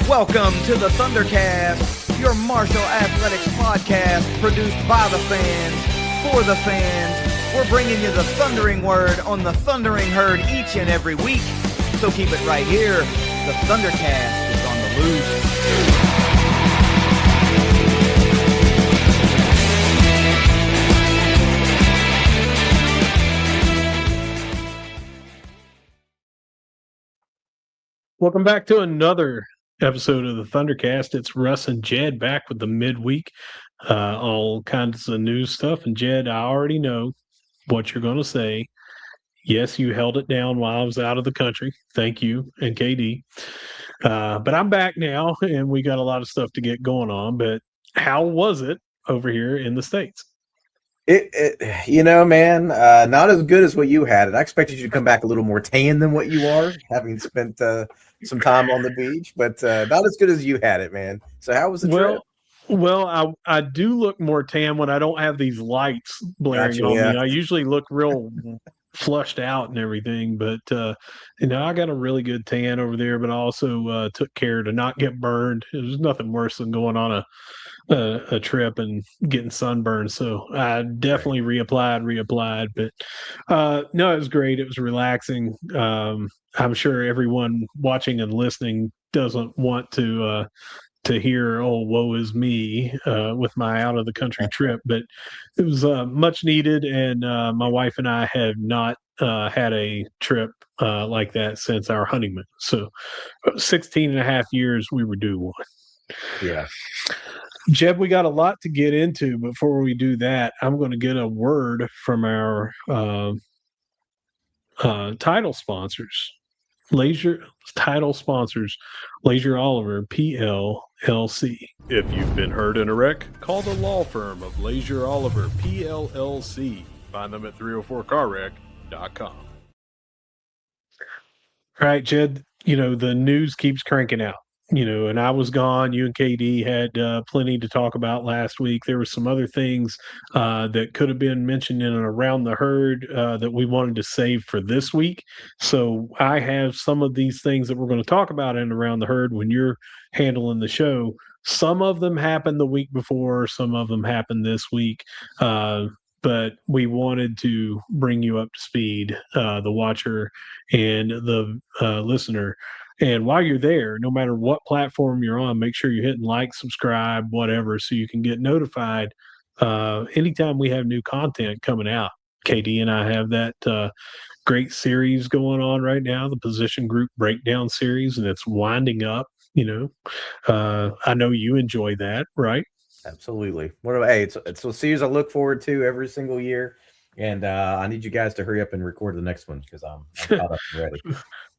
Welcome to the ThunderCast, your martial athletics podcast produced by the fans, for the fans. We're bringing you the thundering word on the thundering herd each and every week. So keep it right here. The ThunderCast is on the loose. Welcome back to another episode of the ThunderCast. It's Russ and Jed back with the midweek, all kinds of news stuff. And Jed, I already know what you're going to say. Yes, you held it down while I was out of the country. Thank you and KD. But I'm back now, and we got a lot of stuff to get going on. But how was it over here in the States? Man, not as good as what you had. I expected you to come back a little more tan than what you are, having spent some time on the beach, but not as good as you had it, man. So how was the trip? Well, I do look more tan when I don't have these lights blaring on me. I usually look real flushed out and everything, but I got a really good tan over there, but I also took care to not get burned. There's nothing worse than going on a trip and getting sunburned. So I definitely reapplied, but no, it was great. It was relaxing. I'm sure everyone watching and listening doesn't want to hear, oh, woe is me with my out of the country trip, but it was much needed. And my wife and I have not had a trip like that since our honeymoon. So 16 and a half years, we were due one. Yeah. Jeb, we got a lot to get into. Before we do that, I'm going to get a word from our title sponsors. Leasure Oliver PLLC. If you've been hurt in a wreck, call the law firm of Leasure Oliver PLLC. Find them at 304carwreck.com. All right, Jed, the news keeps cranking out. And I was gone. You and KD had plenty to talk about last week. There were some other things that could have been mentioned in and around the herd that we wanted to save for this week. So I have some of these things that we're going to talk about in and around the herd when you're handling the show. Some of them happened the week before. Some of them happened this week. But we wanted to bring you up to speed, the watcher and the listener. And while you're there, no matter what platform you're on, make sure you're hitting like, subscribe, whatever, so you can get notified anytime we have new content coming out. KD and I have that great series going on right now, the Position Group Breakdown series, and it's winding up. I know you enjoy that, right? Absolutely. It's a series I look forward to every single year, and I need you guys to hurry up and record the next one because I'm caught up and ready.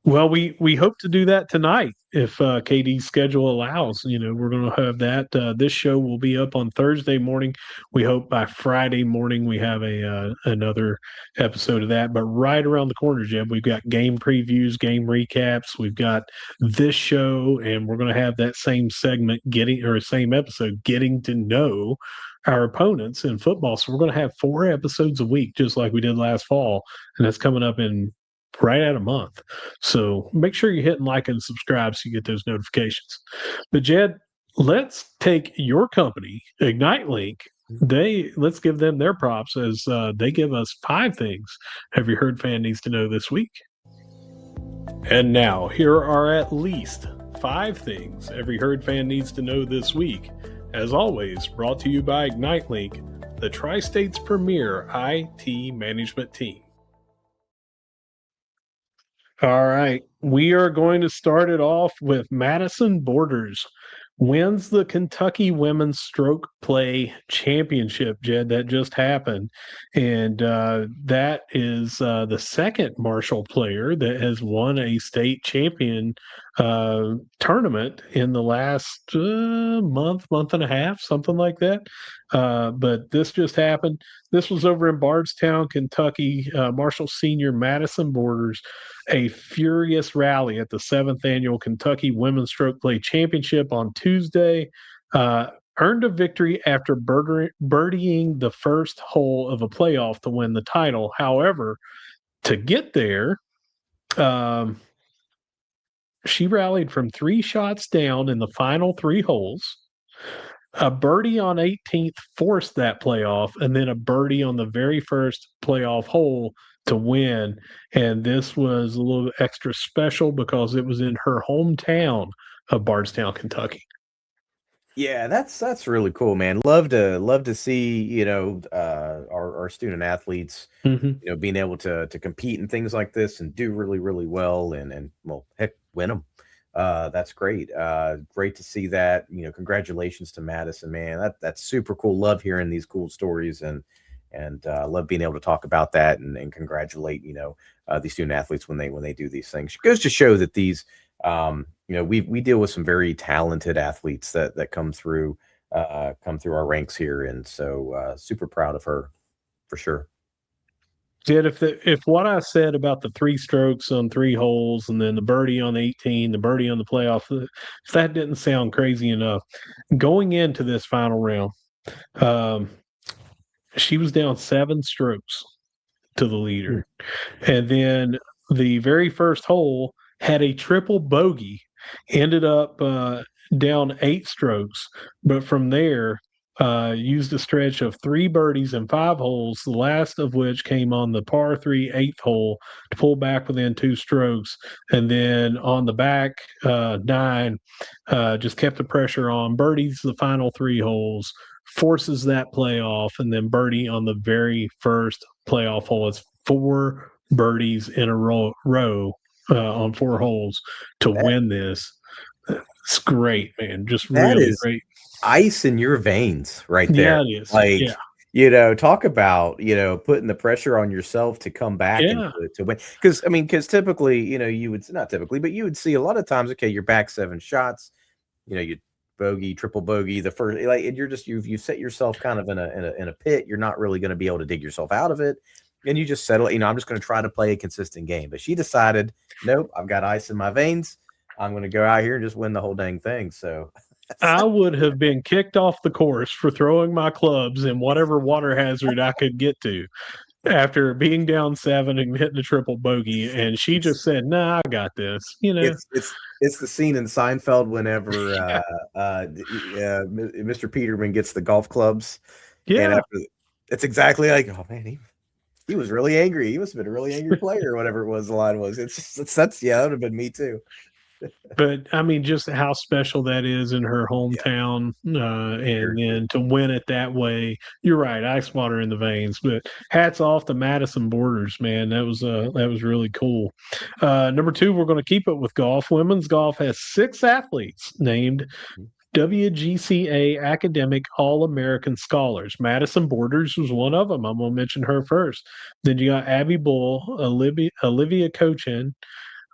Well, we hope to do that tonight if KD's schedule allows. We're going to have that. This show will be up on Thursday morning. We hope by Friday morning we have another episode of that. But right around the corner, Jeb, we've got game previews, game recaps. We've got this show, and we're going to have that same segment same episode getting to know our opponents in football. So we're going to have 4 episodes a week, just like we did last fall, and that's coming up in right at a month. So make sure you hit and like and subscribe so you get those notifications. But Jed, let's take your company, ignite.link. Let's give them their props as they give us 5 things every herd fan needs to know this week. And now, here are at least 5 things every herd fan needs to know this week. As always, brought to you by Ignite.link, the Tri-State's premier IT management team. All right. We are going to start it off with Madison Borders wins the Kentucky Women's Stroke Play Championship, Jed. That just happened. And that is the second Marshall player that has won a state champion tournament in the last month and a half, something like that. But this just happened. This was over in Bardstown, Kentucky. Marshall Senior Madison Borders, a furious rally at the 7th Annual Kentucky Women's Stroke Play Championship on Tuesday. Earned a victory after birdieing the first hole of a playoff to win the title. However, to get there, She rallied from 3 shots down in the final 3 holes. A birdie on 18th forced that playoff, and then a birdie on the very first playoff hole to win. And this was a little extra special because it was in her hometown of Bardstown, Kentucky. Yeah, that's really cool, man. Love to see, our student athletes, being able to compete in things like this and do really, really well and well, heck, win them. That's great. Great to see that. Congratulations to Madison, man. That's super cool. Love hearing these cool stories and love being able to talk about that and congratulate, these student athletes when they do these things. It goes to show that these we deal with some very talented athletes that come through our ranks here, and so super proud of her for sure. Did if what I said about the 3 strokes on 3 holes and then the birdie on 18, the birdie on the playoff, if that didn't sound crazy enough, going into this final round, she was down 7 strokes to the leader, and then the very first hole had a triple bogey, ended up down 8 strokes, but from there used a stretch of 3 birdies and 5 holes, the last of which came on the par 3 8th hole to pull back within 2 strokes, and then on the back 9 just kept the pressure on, birdies the final 3 holes, forces that playoff, and then birdie on the very first playoff hole. It's 4 birdies in a row on 4 holes to win this. It's great, man. Just really great. Ice in your veins right there. Yeah, it is. Talk about, putting the pressure on yourself to come back and to win. Because typically, you would not typically, but you would see a lot of times, okay, you're back 7 shots, you bogey, triple bogey, the first, and you've set yourself kind of in a pit. You're not really going to be able to dig yourself out of it. And you just settle, I'm just going to try to play a consistent game. But she decided, nope, I've got ice in my veins. I'm going to go out here and just win the whole dang thing. So I would have been kicked off the course for throwing my clubs in whatever water hazard I could get to after being down 7 and hitting a triple bogey. And she just said, "Nah, I got this." It's the scene in Seinfeld whenever Mr. Peterman gets the golf clubs. Yeah, and it's exactly like, oh man, he was really angry. He must have been a really angry player or whatever it was. The line was. That would have been me too. But just how special that is in her hometown, and then to win it that way. You're right, ice water in the veins. But hats off to Madison Borders, man. That was really cool. Number 2, we're going to keep it with golf. Women's golf has 6 athletes named WGCA Academic All-American Scholars. Madison Borders was one of them. I'm going to mention her first. Then you got Abby Bull, Olivia Cochin,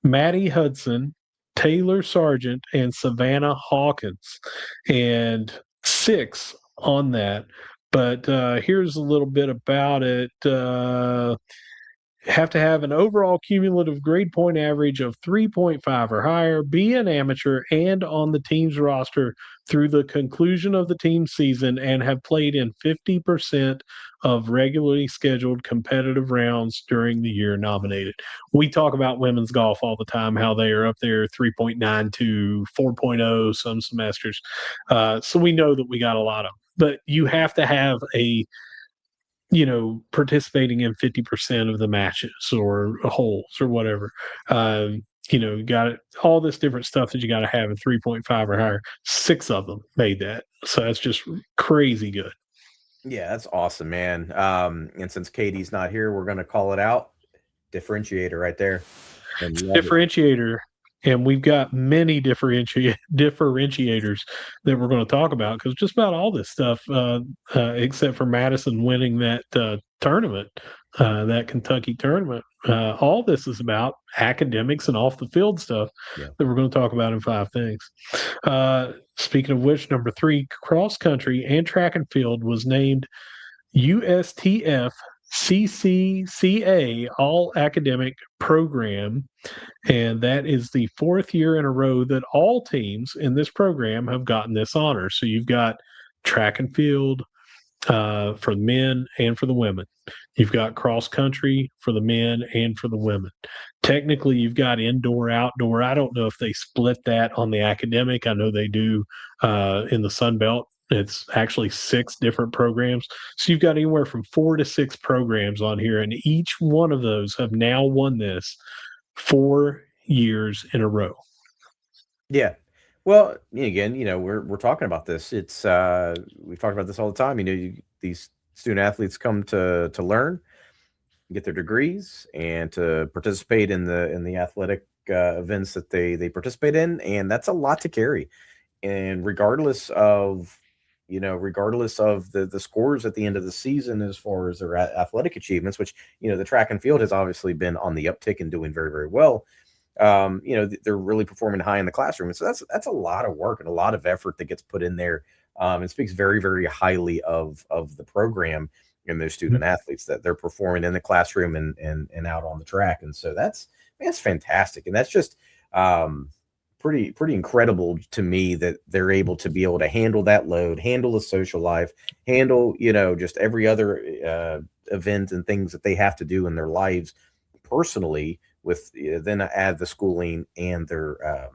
Maddie Hudson, Taylor Sargent, and Savannah Hawkins, and 6 on that. But here's a little bit about it. Have to have an overall cumulative grade point average of 3.5 or higher, be an amateur and on the team's roster through the conclusion of the team season, and have played in 50% of regularly scheduled competitive rounds during the year nominated. We talk about women's golf all the time, how they are up there 3.9 to 4.0 some semesters. So we know that we got a lot of them. But you have to have participating in 50% of the matches or holes or whatever. You got it, all this different stuff that you got to have in 3.5 or higher. 6 of them made that. So that's just crazy good. Yeah, that's awesome, man. And since Katie's not here, we're going to call it out. Differentiator right there. Differentiator. And we've got many differentiators that we're going to talk about, because just about all this stuff, except for Madison winning that tournament, that Kentucky tournament, all this is about academics and off the field stuff that we're going to talk about in 5 things. Speaking of which, number 3, cross country and track and field was named USTF CCCA All Academic Program, and that is the 4th year in a row that all teams in this program have gotten this honor. So you've got track and field, for the men and for the women. You've got cross country for the men and for the women. Technically, you've got indoor, outdoor. I don't know if they split that on the academic. I know they do in the Sun Belt. It's actually 6 different programs. So you've got anywhere from 4 to 6 programs on here, and each one of those have now won this 4 years in a row. Yeah. Well, again, we're talking about this. It's we've talked about this all the time. These student athletes come to learn, get their degrees, and to participate in the athletic events that they participate in, and that's a lot to carry. And regardless of the scores at the end of the season as far as their athletic achievements, which the track and field has obviously been on the uptick and doing very, very well. They're really performing high in the classroom. And so that's a lot of work and a lot of effort that gets put in there. And speaks very, very highly of the program and those student athletes that they're performing in the classroom and out on the track. And so that's fantastic. And that's just pretty incredible to me that they're able to be able to handle that load, handle the social life, handle, just every other event and things that they have to do in their lives personally, with then add the schooling and their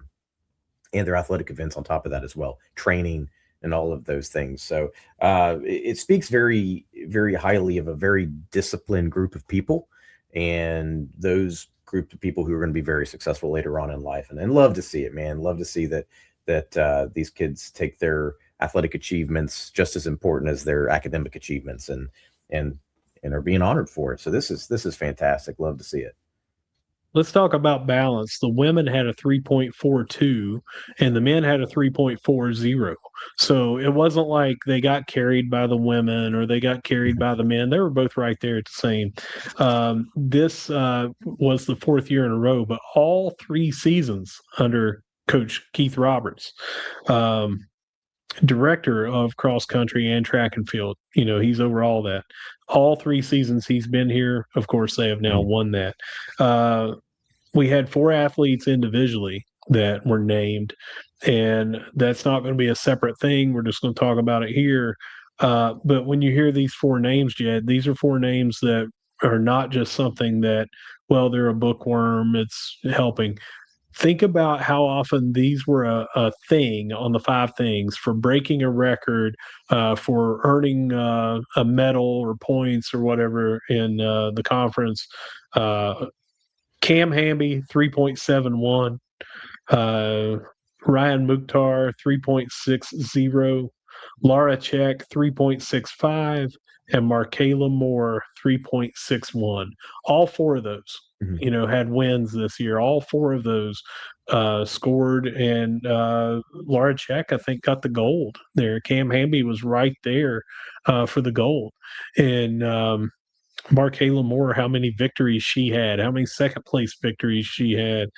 athletic events on top of that as well, training and all of those things. So it speaks very, very highly of a very disciplined group of people, and those group of people who are going to be very successful later on in life. And love to see it, man. Love to see that these kids take their athletic achievements just as important as their academic achievements, and are being honored for it. So this is fantastic. Love to see it. Let's talk about balance. The women had a 3.42 and the men had a 3.40. So it wasn't like they got carried by the women or they got carried by the men. They were both right there at the same. This was the 4th year in a row, but all 3 seasons under Coach Keith Roberts, director of cross country and track and field. He's over all that. All 3 seasons he's been here. Of course, they have now won that. We had 4 athletes individually that were named, and that's not going to be a separate thing. We're just going to talk about it here. But when you hear these 4 names, Jed, these are 4 names that are not just something that, well, they're a bookworm, it's helping. Think about how often these were a thing on the 5 things, for breaking a record, for earning a medal or points or whatever in the conference. Cam Hamby, 3.71. Ryan Mukhtar, 3.60. Laura Check, 3.65. And Markayla Moore, 3.61. All 4 of those, had wins this year. All 4 of those scored. And Laura Check, I think, got the gold there. Cam Hamby was right there for the gold. And Markayla Moore, how many victories she had, how many second place victories she had,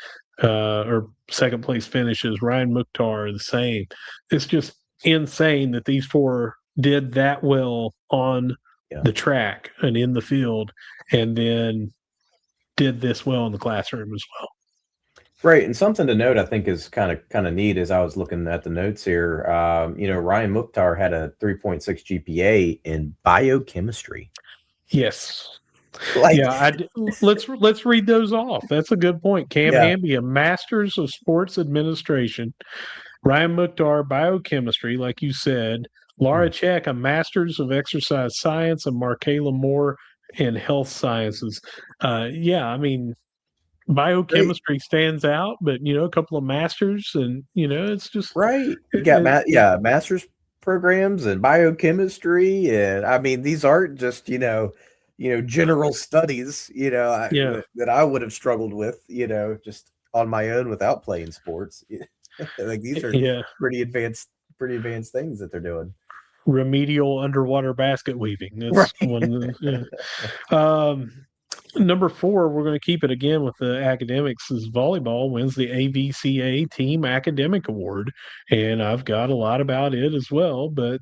or second place finishes. Ryan Mukhtar, the same. It's just insane that these 4 did that well on the track and in the field, and then did this well in the classroom as well. Right. And something to note, I think, is kind of neat as I was looking at the notes here. Ryan Mukhtar had a 3.6 GPA in biochemistry. Yes. Let's read those off. That's a good point. Cam Hamby, a Master's of Sports Administration. Ryan Mukhtar, biochemistry, like you said. Laura Check, a Master's of Exercise Science, and Markayla Moore in Health Sciences. Biochemistry stands out, but a couple of masters, and it's just right. You got master's programs and biochemistry, and these aren't just general studies, that I would have struggled with, just on my own without playing sports. Like these are pretty advanced things that they're doing. Remedial underwater basket weaving. That's one. Number 4, we're going to keep it again with the academics, is volleyball wins the AVCA Team Academic Award. And I've got a lot about it as well, but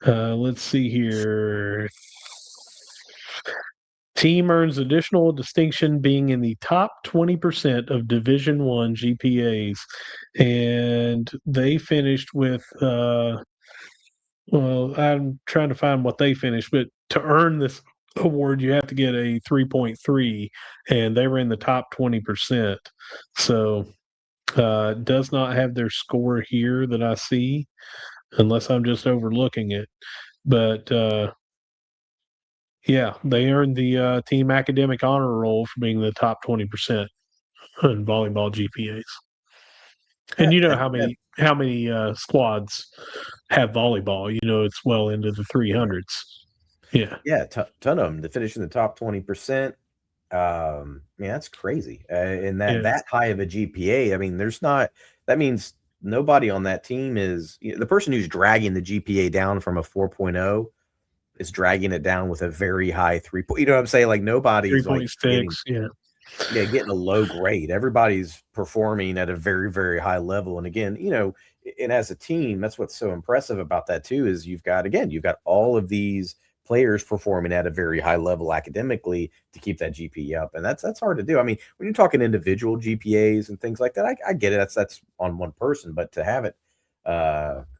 let's see here. Team earns additional distinction being in the top 20% of Division I GPAs. And they finished with Well, I'm trying to find what they finished, but to earn this award, you have to get a 3.3, and they were in the top 20%. So, does not have their score here that I see, unless I'm just overlooking it. But yeah, they earned the team academic honor roll for being the top 20% in volleyball GPAs. And you know how many squads have volleyball? You know, it's well into the 300s. Yeah. Yeah, ton of them to finish in the top 20%. Man, that's crazy. And that high of a GPA, I mean, that means nobody on that team is, the person who's dragging the GPA down from a 4.0 is dragging it down with a very high 3. You know what I'm saying? Like nobody's like 3.6, getting a low grade. Everybody's performing at a very, very high level. And again, and as a team, that's what's so impressive about that too, is you've got all of these players performing at a very high level academically to keep that GPA up. And that's hard to do. I mean, when you're talking individual GPAs and things like that, I get it. That's on one person, but to have it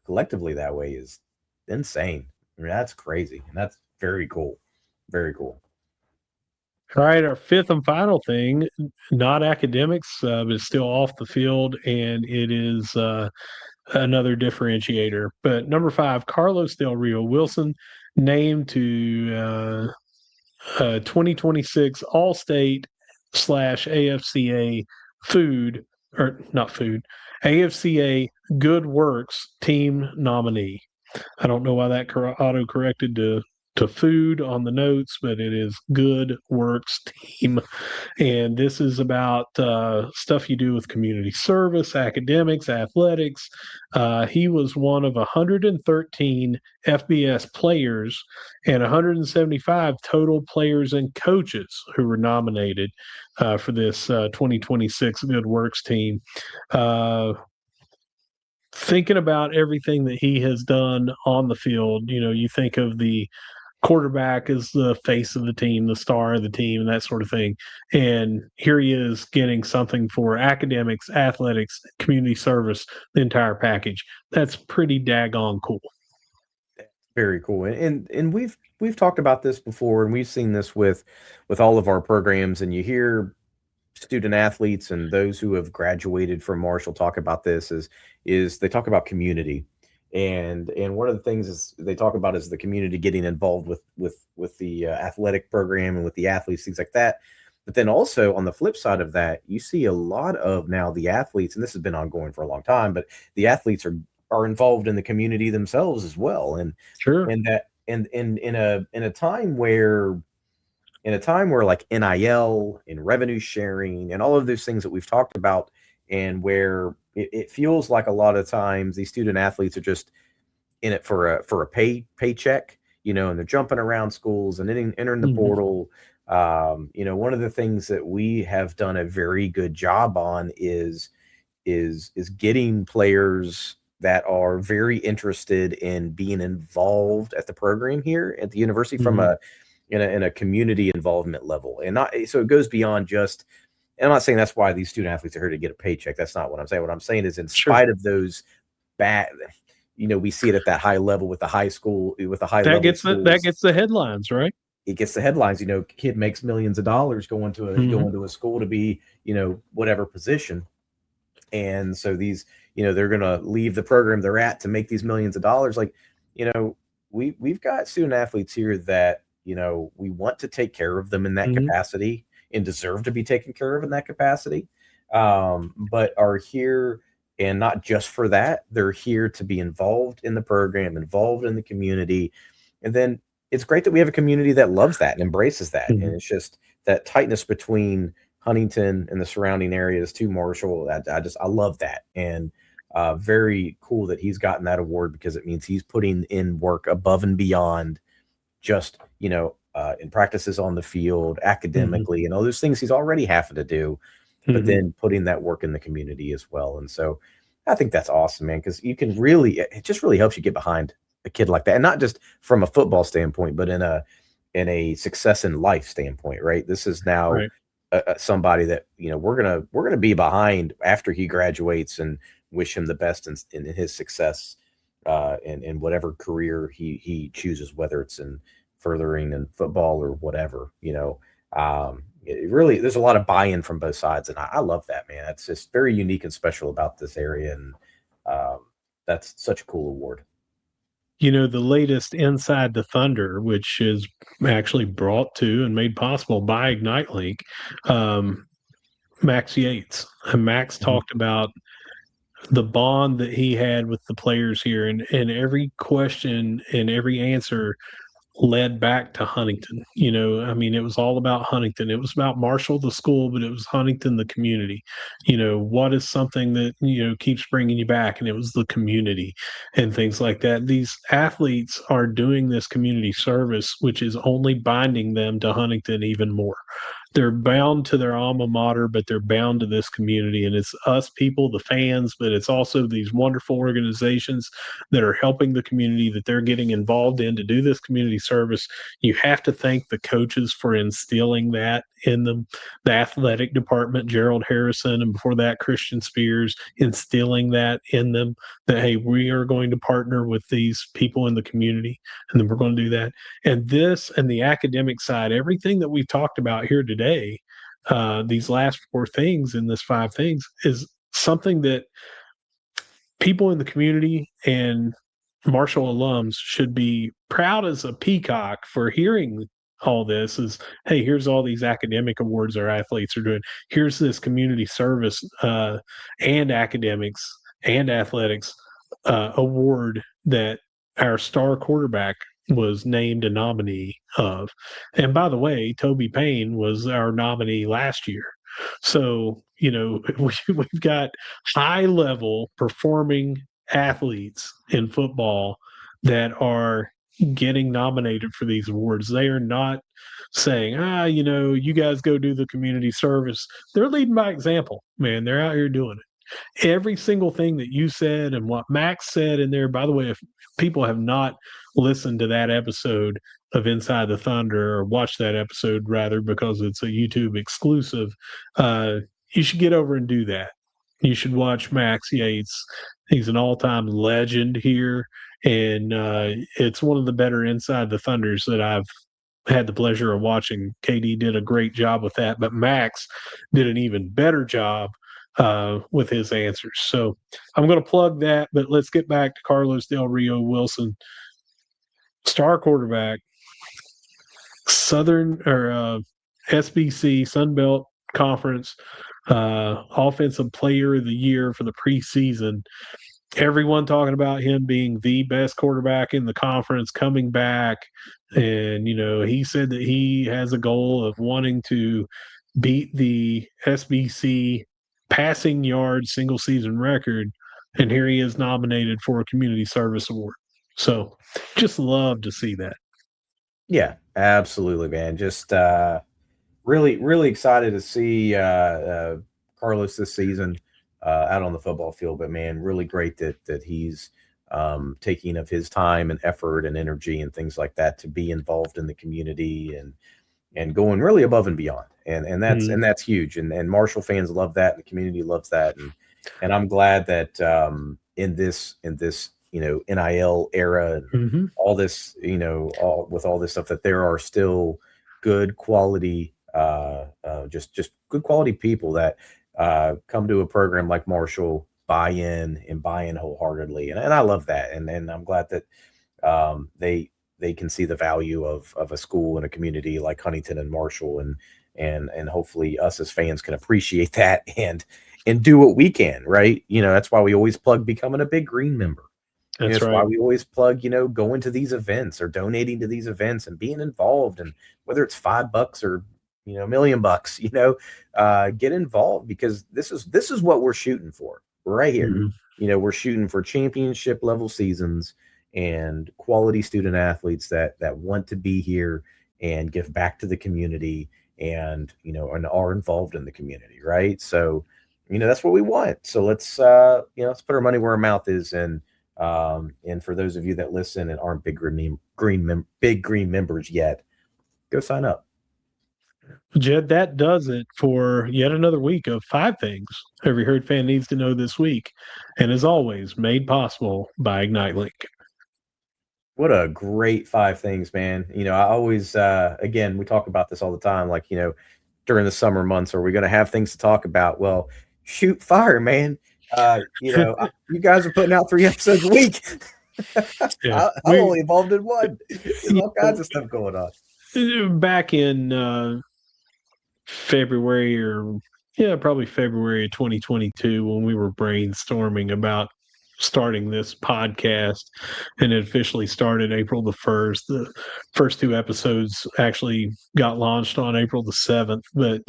collectively that way is insane. I mean, that's crazy. And that's very cool. Very cool. All right, our fifth and final thing, not academics, but it's still off the field, and it is another differentiator. But number 5, Carlos Del Rio Wilson, named to 2026 All-State / AFCA food, or not food, AFCA Good Works team nominee. I don't know why that auto-corrected to food on the notes, but it is Good Works team. And this is about stuff you do with community service, academics, athletics. He was one of 113 FBS players and 175 total players and coaches who were nominated for this 2026 Good Works team. Thinking about everything that he has done on the field, you think of the quarterback as the face of the team, the star of the team, and that sort of thing. And here he is getting something for academics, athletics, community service, the entire package. That's pretty daggone cool. Very cool. And we've talked about this before, and we've seen this with all of our programs, and you hear student athletes and those who have graduated from Marshall talk about this is they talk about community. And one of the things is they talk about is the community getting involved with the athletic program and with the athletes, things like that. But then also on the flip side of that, you see a lot of now the athletes, and this has been ongoing for a long time, but the athletes are involved in the community themselves as well. And sure, and that and in a time where like NIL and revenue sharing and all of those things that we've talked about, and where it feels like a lot of times these student athletes are just in it for a paycheck, and they're jumping around schools and entering the portal. One of the things that we have done a very good job on is getting players that are very interested in being involved at the program here at the university from in a community involvement level, and not so it goes beyond just. And I'm not saying that's why these student athletes are here to get a paycheck. That's not what I'm saying. What I'm saying is, in spite of those bad, we see it at that high level with the high school, with the high level. That gets the headlines, right? It gets the headlines. Kid makes millions of dollars going to a school to be, whatever position. And so these, they're going to leave the program they're at to make these millions of dollars. Like, we've got student athletes here that, we want to take care of them in that capacity and deserve to be taken care of in that capacity, but are here, and not just for that, they're here to be involved in the program, involved in the community. And then it's great that we have a community that loves that and embraces that. And it's just that tightness between Huntington and the surrounding areas to Marshall. I love that. And very cool that he's gotten that award, because it means he's putting in work above and beyond just, in practices on the field, academically, and all those things he's already having to do, but then putting that work in the community as well. And so I think that's awesome, man, because you can it just really helps you get behind a kid like that. And not just from a football standpoint, but in a success in life standpoint, right? This is now somebody that, we're going to be behind after he graduates and wish him the best in his success in whatever career he chooses, whether it's in furthering in football or whatever. It really, there's a lot of buy-in from both sides, and I love that, man. It's just very unique and special about this area, and that's such a cool award. The latest Inside the Thunder, which is actually brought to and made possible by Ignite.link, Max Yates. And Max talked about the bond that he had with the players here, and every question and every answer led back to Huntington. It was all about Huntington. It was about Marshall, the school, but it was Huntington, the community. What is something that, keeps bringing you back? And it was the community and things like that. These athletes are doing this community service, which is only binding them to Huntington even more. They're bound to their alma mater, but they're bound to this community. And it's us people, the fans, but it's also these wonderful organizations that are helping the community that they're getting involved in to do this community service. You have to thank the coaches for instilling that in them. The athletic department, Gerald Harrison, and before that, Christian Spears, instilling that in them that, hey, we are going to partner with these people in the community, and then we're going to do that. And this and the academic side, everything that we've talked about here today, these last 4 things in this 5 things, is something that people in the community and Marshall alums should be proud as a peacock for hearing all this. Is, hey, here's all these academic awards our athletes are doing. Here's this community service and academics and athletics award that our star quarterback was named a nominee of. And by the way, Toby Payne was our nominee last year. So, we've got high level performing athletes in football that are getting nominated for these awards. They are not saying, you guys go do the community service. They're leading by example, man. They're out here doing it. Every single thing that you said and what Max said in there, by the way, if people have not listened to that episode of Inside the Thunder, or watched that episode rather, because it's a YouTube exclusive, you should get over and do that. You should watch Max Yates. He's an all-time legend here, and it's one of the better Inside the Thunders that I've had the pleasure of watching. KD did a great job with that, but Max did an even better job with his answers. So I'm going to plug that, but let's get back to Carlos Del Rio Wilson, star quarterback, Southern or SBC Sunbelt Conference Offensive Player of the Year for the preseason. Everyone talking about him being the best quarterback in the conference, coming back. And, he said that he has a goal of wanting to beat the SBC passing yard single season record. And here he is nominated for a community service award. So just love to see that. Yeah, absolutely, man. Just really, really excited to see Carlos this season out on the football field. But man, really great that he's taking of his time and effort and energy and things like that to be involved in the community and going really above and beyond. And that's huge. And Marshall fans love that, and the community loves that. And I'm glad that in this NIL era and all this, with all this stuff, that there are still good quality, just good quality people that come to a program like Marshall, buy in wholeheartedly. And I love that. And I'm glad that they can see the value of a school and a community like Huntington and Marshall, and hopefully us as fans can appreciate that and do what we can, right? That's why we always plug becoming a Big Green member. That's right. Why we always plug, going to these events or donating to these events and being involved. And whether it's $5 or, $1 million, get involved, because this is what we're shooting for right here. We're shooting for championship level seasons and quality student athletes that want to be here and give back to the community and are involved in the community. Right. So, that's what we want. So let's put our money where our mouth is. And for those of you that listen and aren't Big Green members yet, go sign up. Jed, that does it for yet another week of 5 things every Herd fan needs to know this week. And as always, made possible by ignite.link. What a great 5 things, man. I always, again, we talk about this all the time. Like, during the summer months, are we going to have things to talk about? Well, shoot fire, man. You guys are putting out 3 episodes a week. Yeah, I'm only involved in one. There's all kinds of stuff going on. Back in February probably February of 2022 when we were brainstorming about starting this podcast, and it officially started April the 1st. The first 2 episodes actually got launched on April the 7th, but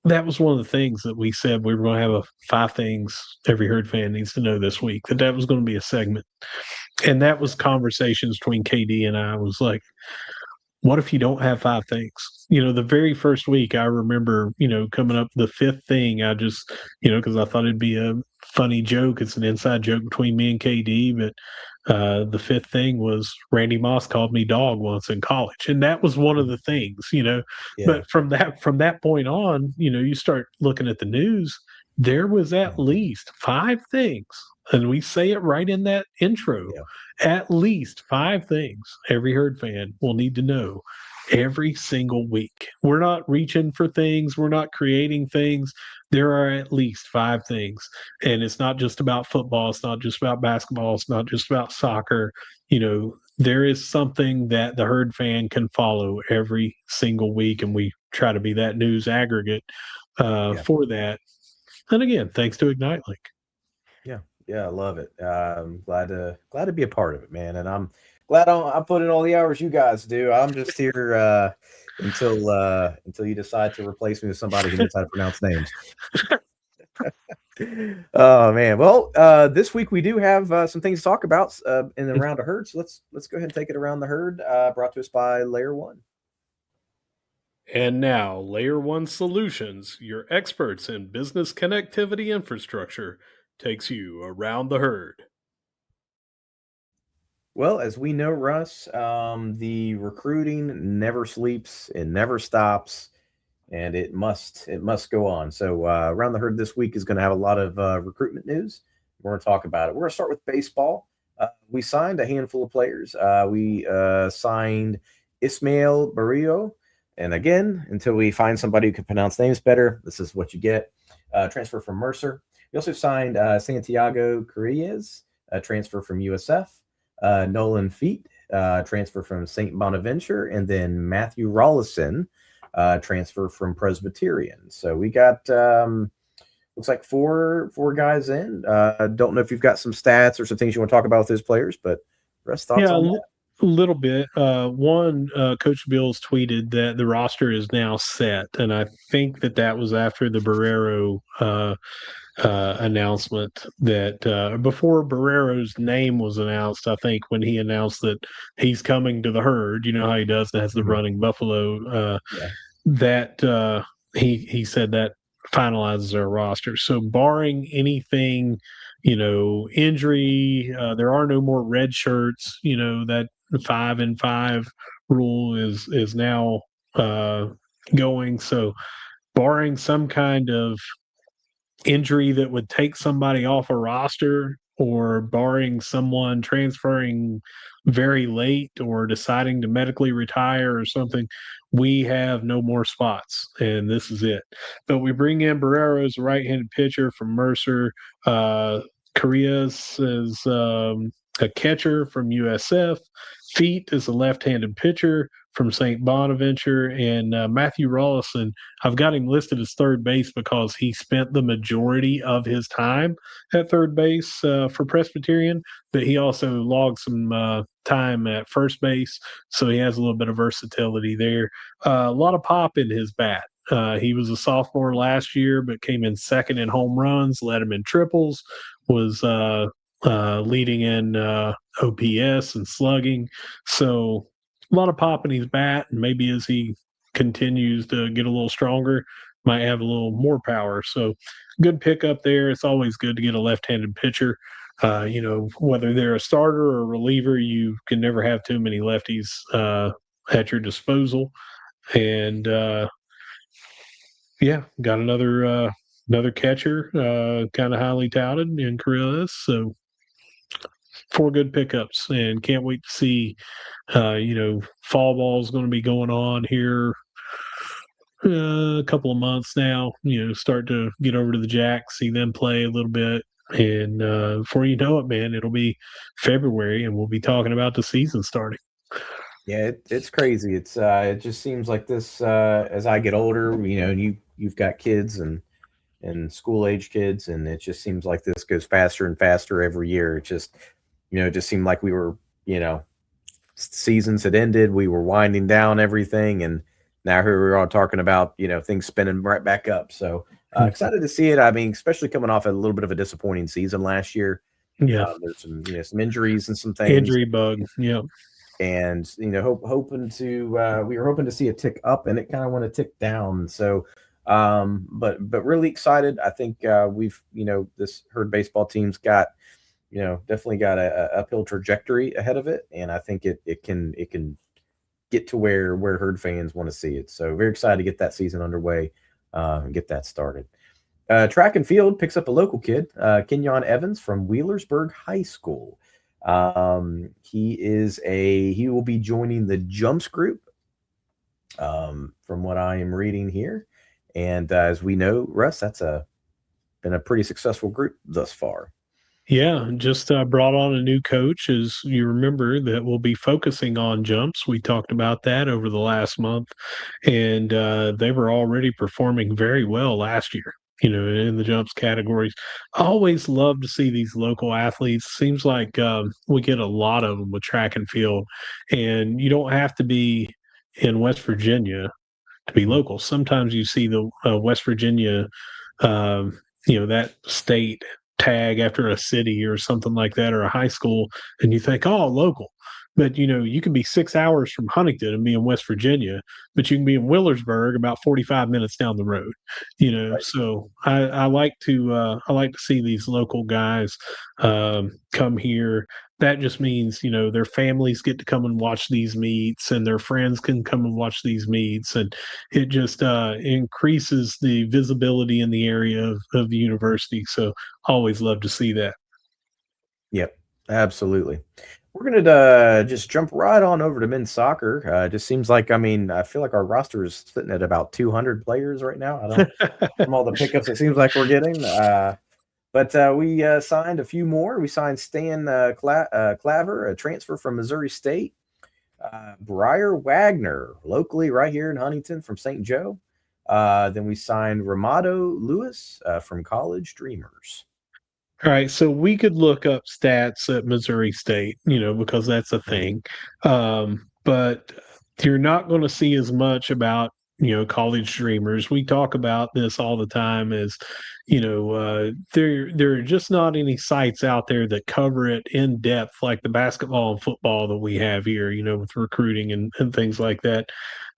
that was one of the things that we said we were going to have 5 things every Herd fan needs to know this week, that was going to be a segment. And that was conversations between KD and I. Was like, what if you don't have 5 things? The very first week, I remember, coming up the 5th thing, I just, because I thought it'd be a funny joke. It's an inside joke between me and KD, but the 5th thing was Randy Moss called me dog once in college. And that was one of the things, Yeah. But from that point on, you start looking at the news, there was at least 5 things. And we say it right in that intro. Yeah. At least 5 things every Herd fan will need to know every single week. We're not reaching for things. We're not creating things. There are at least 5 things. And it's not just about football. It's not just about basketball. It's not just about soccer. There is something that the Herd fan can follow every single week. And we try to be that news aggregate for that. And again, thanks to ignite.link. Yeah, I love it. Glad to be a part of it, man. And I'm glad I put in all the hours you guys do. I'm just here until you decide to replace me with somebody who knows how to pronounce names. Oh man. Well, this week we do have some things to talk about in the round of herd. So let's go ahead and take it around the herd. Brought to us by Layer One. And now, Layer One Solutions, your experts in business connectivity infrastructure, takes you around the herd. Well, as we know, Russ, the recruiting never sleeps, it never stops, and it must go on. So around the herd this week is going to have a lot of recruitment news. We're going to talk about it. We're going to start with baseball. We signed a handful of players. We signed Ismael Barrio. And again, until we find somebody who can pronounce names better, this is what you get. Transfer from Mercer. We also signed Santiago Carrillas, a transfer from USF. Nolan Feet, transfer from St. Bonaventure. And then Matthew Rollison, transfer from Presbyterian. So we got looks like four guys in. Don't know if you've got some stats or some things you want to talk about with those players, but rest thoughts on that. A little bit. Coach Bills tweeted that the roster is now set, and I think that was after the Barrero announcement. That before Barrero's name was announced, I think when he announced that he's coming to the herd, you know how he does that, has the running buffalo. That he said that finalizes our roster. So barring anything, injury, there are no more red shirts. That 5-and-5 rule is now going. So barring some kind of injury that would take somebody off a roster, or barring someone transferring very late or deciding to medically retire or something, we have no more spots, and this is it. But we bring in Barrero as a right-handed pitcher from Mercer. Carrillas is a catcher from USF. Feet is a left-handed pitcher from St. Bonaventure. And Matthew Rollison, I've got him listed as third base because he spent the majority of his time at third base for Presbyterian, but he also logged some time at first base, so he has a little bit of versatility there. A lot of pop in his bat. He was a sophomore last year, but came in second in home runs, led him in triples, was leading in OPS and slugging. So a lot of pop in his bat, and maybe as he continues to get a little stronger, might have a little more power. So good pickup there. It's always good to get a left-handed pitcher. Whether they're a starter or a reliever, you can never have too many lefties at your disposal. And got another catcher, kind of highly touted in Chris. So 4 good pickups, and can't wait to see. Fall ball is going to be going on here a couple of months now. Start to get over to the Jacks, see them play a little bit, and before you know it, man, it'll be February, and we'll be talking about the season starting. Yeah, it's crazy. It just seems like this as I get older, you've got kids and school age kids, and it just seems like this goes faster and faster every year. It just seemed like we were, seasons had ended, we were winding down everything, and now here we are talking about, things spinning right back up. So excited to see it. I mean, especially coming off a little bit of a disappointing season last year. Yeah, there's some injuries and some things. Injury bug. Yeah. And we were hoping to see it tick up, and it kind of went to tick down. So but really excited. I think we've this herd baseball team's got definitely got a uphill trajectory ahead of it, and I think it can get to where herd fans want to see it. So very excited to get that season underway and get that started. Track and field picks up a local kid, Kenyon Evans from Wheelersburg High School. He will be joining the jumps group, from what I am reading here. And as we know, Russ, that's been a pretty successful group thus far. Yeah, just brought on a new coach, as you remember, that will be focusing on jumps. We talked about that over the last month, and they were already performing very well last year, in the jumps categories. I always love to see these local athletes. Seems like we get a lot of them with track and field, and you don't have to be in West Virginia to be local. Sometimes you see the West Virginia, that state tag after a city or something like that, or a high school, and you think, oh, local. But you can be 6 hours from Huntington and be in West Virginia, but you can be in Willersburg about 45 minutes down the road. Right. So I like to see these local guys come here. That just means their families get to come and watch these meets, and their friends can come and watch these meets, and it just increases the visibility in the area of the university. So always love to see that. Yep, absolutely. We're going to just jump right on over to men's soccer. It just seems like, I feel like our roster is sitting at about 200 players right now. From all the pickups, it seems like we're getting. But we signed a few more. We signed Stan Claver, a transfer from Missouri State. Briar Wagner, locally right here in Huntington from St. Joe. Then we signed Ramado Lewis from College Dreamers. All right, so we could look up stats at Missouri State, because that's a thing. But you're not going to see as much about, college dreamers. We talk about this all the time as, there are just not any sites out there that cover it in depth like the basketball and football that we have here, with recruiting and things like that.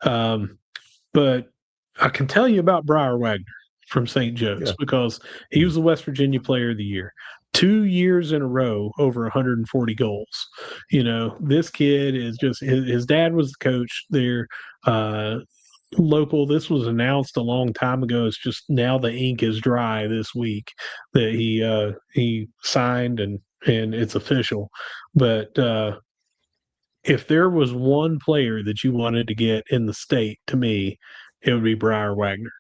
But I can tell you about Briar Wagner from St. Joe's, because he was the West Virginia Player of the Year 2 years in a row, over 140 goals. This kid is just, his dad was the coach there, local. This was announced a long time ago. It's just now the ink is dry this week that he signed, and it's official. But if there was one player that you wanted to get in the state, to me, it would be Briar Wagner.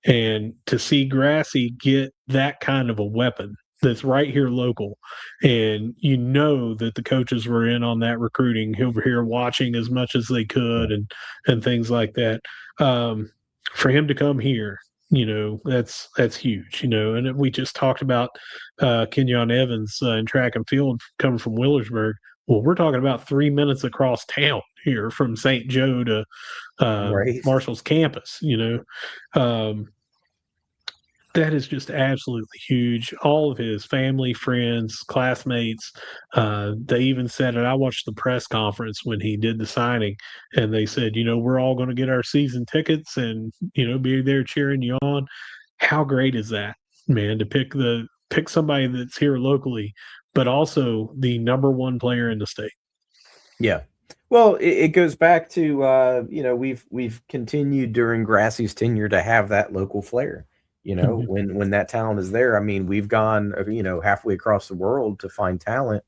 And to see Grassy get that kind of a weapon that's right here local, and that the coaches were in on that recruiting over here, watching as much as they could, and things like that. For him to come here, that's huge. And we just talked about Kenyon Evans in track and field coming from Willersburg. Well, we're talking about 3 minutes across town here from St. Joe to Right. Marshall's campus. That is just absolutely huge. All of his family, friends, classmates, they even said it. I watched the press conference when he did the signing, and they said, we're all going to get our season tickets and, be there cheering you on. How great is that, man, to pick somebody that's here locally, but also the number one player in the state? Yeah. Well, it goes back to we've continued during Grassy's tenure to have that local flair. When that talent is there, I mean, we've gone halfway across the world to find talent.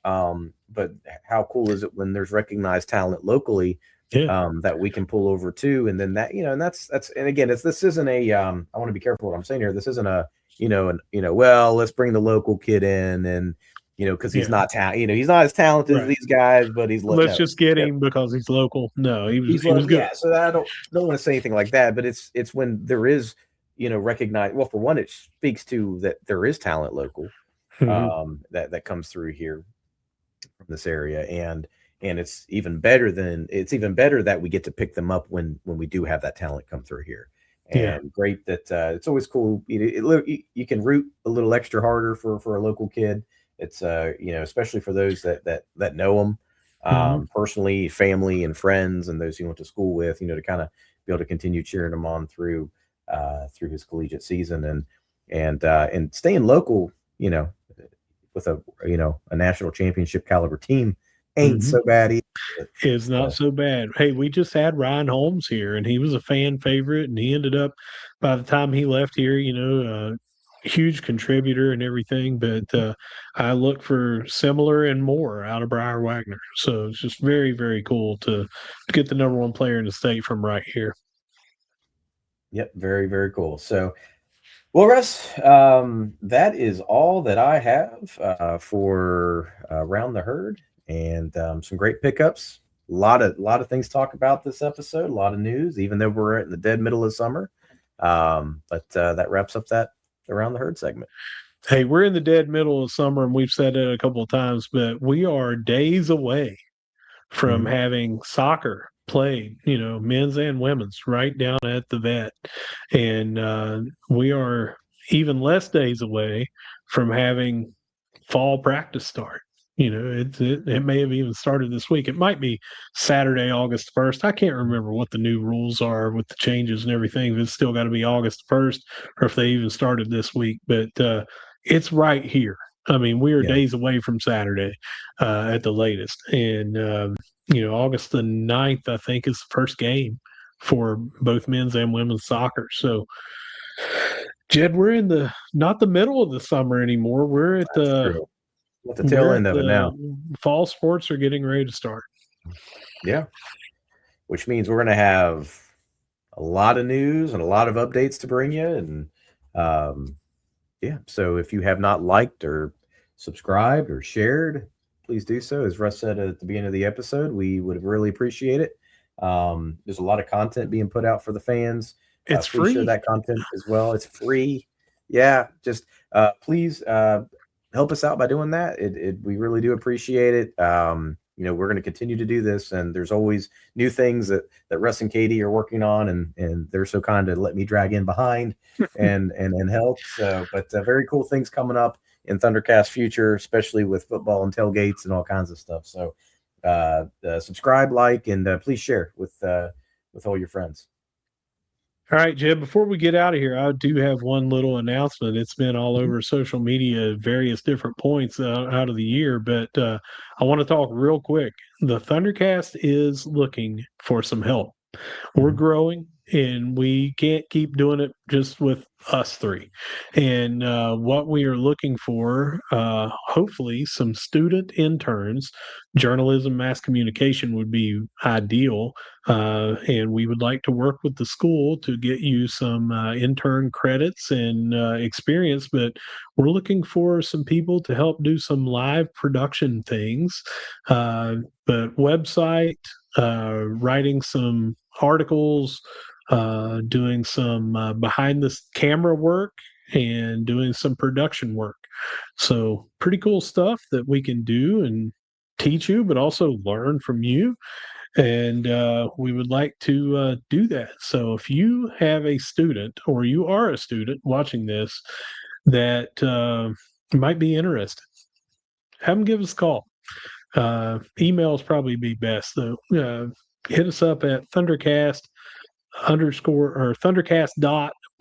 But how cool is it when there's recognized talent locally that we can pull over too? And then that, and that's and again, this isn't a I want to be careful what I'm saying here. This isn't a well, let's bring the local kid in and because he's not he's not as talented as these guys, but let's just get him because he's local. No, he was good. Yeah, so I don't want to say anything like that, but it's when there is recognized. Well, for one, it speaks to that there is talent local that comes through here from this area, and it's even better that we get to pick them up when we do have that talent come through here. And great that it's always cool. You can root a little extra harder for a local kid. It's especially for those that know them personally, family and friends, and those he went to school with. To kind of be able to continue cheering him on through his collegiate season and staying local. With a national championship caliber team ain't so bad either. It's not so bad. Hey, we just had Ryan Holmes here, and he was a fan favorite, and he ended up, by the time he left here, huge contributor and everything. But I look for similar and more out of Briar Wagner. So it's just very, very cool to get the number one player in the state from right here. Yep, very, very cool. So, well, Russ, that is all that I have for Round the Herd, and some great pickups. A lot of things to talk about this episode. A lot of news, even though we're in the dead middle of summer. But that wraps up that Around the Herd segment. Hey, we're in the dead middle of summer, and we've said it a couple of times, but we are days away from having soccer played, men's and women's, right down at the vet. And we are even less days away from having fall practice start. It may have even started this week. It might be Saturday, August 1st. I can't remember what the new rules are with the changes and everything. If it's still got to be August 1st or if they even started this week. But it's right here. I mean, we are days away from Saturday at the latest. And, August the 9th, I think, is the first game for both men's and women's soccer. So, Jed, we're in not the middle of the summer anymore. We're at the tail end of it now. Fall sports are getting ready to start. Yeah. Which means we're going to have a lot of news and a lot of updates to bring you. And so if you have not liked or subscribed or shared, please do so. As Russ said at the beginning of the episode, we would really appreciate it. There's a lot of content being put out for the fans. It's free. Share that content as well. It's free. Yeah. Just please help us out by doing that. We really do appreciate it. We're going to continue to do this, and there's always new things that Russ and Katie are working on, and they're so kind to let me drag in behind and help. So, but very cool things coming up in ThunderCast future, especially with football and tailgates and all kinds of stuff. So, subscribe, like, and please share with all your friends. All right, Jeb, before we get out of here, I do have one little announcement. It's been all over social media at various different points out of the year, but I want to talk real quick. The ThunderCast is looking for some help. We're growing, and we can't keep doing it just with us three. And what we are looking for, hopefully, some student interns. Journalism, mass communication would be ideal. And we would like to work with the school to get you some intern credits and experience. But we're looking for some people to help do some live production things. But website, writing some articles, doing some behind the camera work, and doing some production work. So pretty cool stuff that we can do and teach you, but also learn from you. And we would like to do that. So if you have a student, or you are a student watching this, that might be interested, have them give us a call. Emails probably be best, though. Hit us up at ThunderCast_or ThunderCast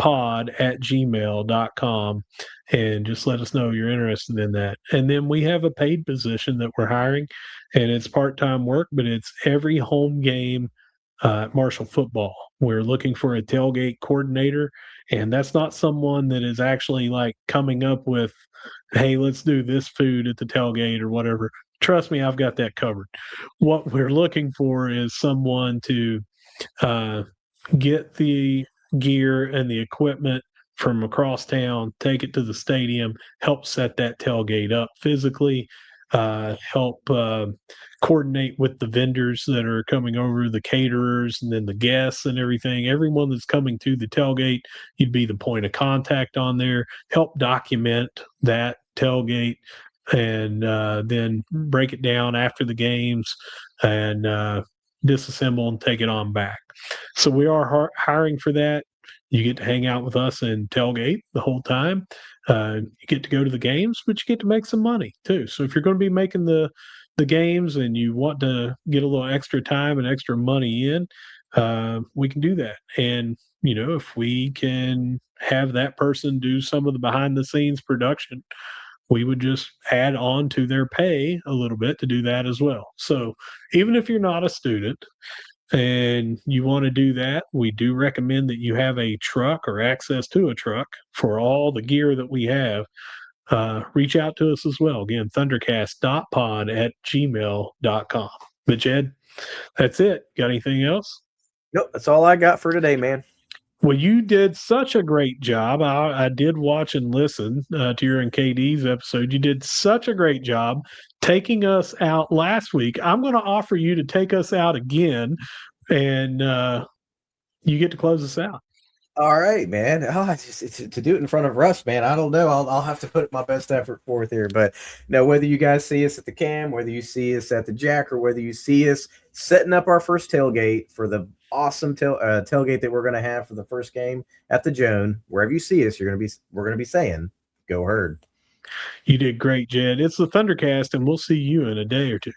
thundercast.pod@gmail.com and just let us know you're interested in that. And then we have a paid position that we're hiring, and it's part-time work, but it's every home game Marshall football. We're looking for a tailgate coordinator, and that's not someone that is actually like coming up with, hey, let's do this food at the tailgate or whatever. Trust me, I've got that covered. What we're looking for is someone to get the gear and the equipment from across town, take it to the stadium, help set that tailgate up physically, help coordinate with the vendors that are coming over, the caterers, and then the guests and everything. Everyone that's coming to the tailgate, you'd be the point of contact on there, help document that tailgate, and then break it down after the games and disassemble and take it on back. So we are hiring for that. You get to hang out with us and tailgate the whole time. You get to go to the games, but you get to make some money too. So if you're going to be making the games and you want to get a little extra time and extra money in, we can do that. And if we can have that person do some of the behind the scenes production, we would just add on to their pay a little bit to do that as well. So even if you're not a student and you want to do that, we do recommend that you have a truck or access to a truck for all the gear that we have. Reach out to us as well. Again, thundercast.pod@gmail.com. But Jed, that's it. Got anything else? Nope, that's all I got for today, man. Well, you did such a great job. I did watch and listen to your and KD's episode. You did such a great job taking us out last week. I'm going to offer you to take us out again, and you get to close us out. All right, man. To do it in front of Russ, man, I don't know. I'll have to put my best effort forth here. But whether you guys see us at the Cam, whether you see us at the Jack, or whether you see us setting up our first tailgate for the awesome tailgate that we're going to have for the first game at the Joan, wherever you see us, we're going to be saying, "Go Herd." You did great, Jed. It's the Thundercast, and we'll see you in a day or two.